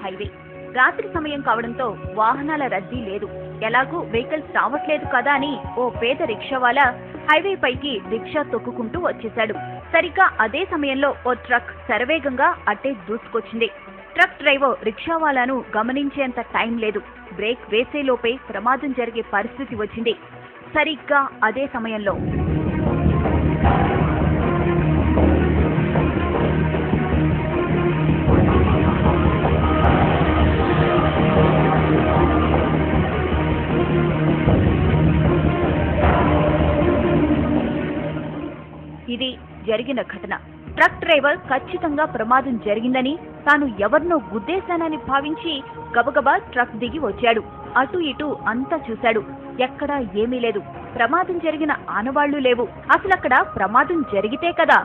Highway. రాత్రి సమయం కావడంతో వాహనాల రద్దీ లేదు. ఎలాగూ వెహికల్స్ రావట్లేదు కదా అని ఓ పేద రిక్షావాలా హైవే పైకి రిక్షా తొక్కుకుంటూ వచ్చేశాడు. సరిగ్గా అదే సమయంలో ఓ ట్రక్ శరవేగంగా అట్టే దూసుకొచ్చింది. ట్రక్ డ్రైవర్ రిక్షావాలాను గమనించేంత టైం లేదు. బ్రేక్ వేసేలోపే ప్రమాదం జరిగే పరిస్థితి వచ్చింది. సరిగ్గా అదే సమయంలో ఇది జరిగిన ఘటన. ట్రక్ డ్రైవర్ ఖచ్చితంగా ప్రమాదం జరిగిందని, తాను ఎవరినో గుద్దేశానని భావించి గబగబా ట్రక్ దిగి వచ్చాడు. అటు ఇటు అంతా చూశాడు. ఎక్కడా ఏమీ లేదు. ప్రమాదం జరిగిన ఆనవాళ్లు లేవు. అసలక్కడ ప్రమాదం జరిగితే కదా.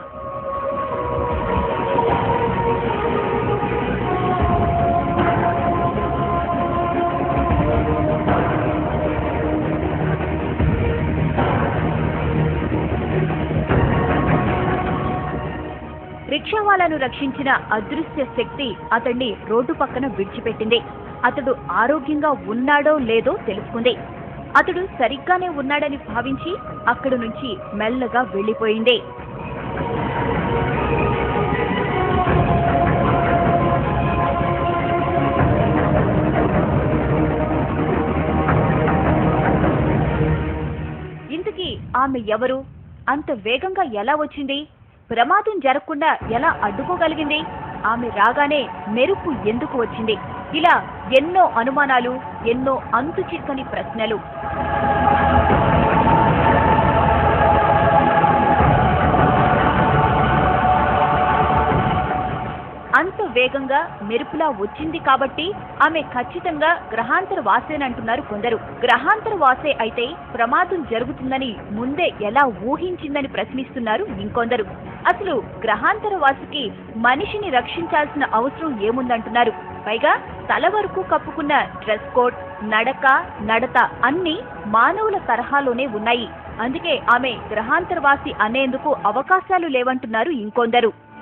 రిక్షావాలాను రక్షించిన అదృశ్య శక్తి అతన్ని రోడ్డు పక్కన విడిచిపెట్టింది. అతడు ఆరోగ్యంగా ఉన్నాడో లేదో తెలుసుకుంది. అతడు సరిగ్గానే ఉన్నాడని భావించి అక్కడి నుంచి మెల్లగా వెళ్లిపోయింది. ఇంతకీ ఆమె ఎవరు? అంత వేగంగా ఎలా వచ్చింది? ప్రమాదం జరగకుండా ఎలా అడ్డుకోగలిగింది? ఆమె రాగానే మెరుపు ఎందుకు వచ్చింది? ఇలా ఎన్నో అనుమానాలు, ఎన్నో అంతు చిక్కని ప్రశ్నలు. అంత వేగంగా మెరుపులా వచ్చింది కాబట్టి ఆమె ఖచ్చితంగా గ్రహాంతర వాసేనంటున్నారు కొందరు. గ్రహాంతర వాసే అయితే ప్రమాదం జరుగుతుందని ముందే ఎలా ఊహించిందని ప్రశ్నిస్తున్నారు ఇంకొందరు. అసలు గ్రహాంతర వాసికి మనిషిని రక్షించాల్సిన అవసరం ఏముందంటున్నారు. పైగా తల వరకు కప్పుకున్న డ్రెస్ కోడ్, నడక, నడత అన్ని మానవుల తరహాలోనే ఉన్నాయి. అందుకే ఆమె గ్రహాంతరవాసి అనేందుకు అవకాశాలు లేవంటున్నారు ఇంకొందరు.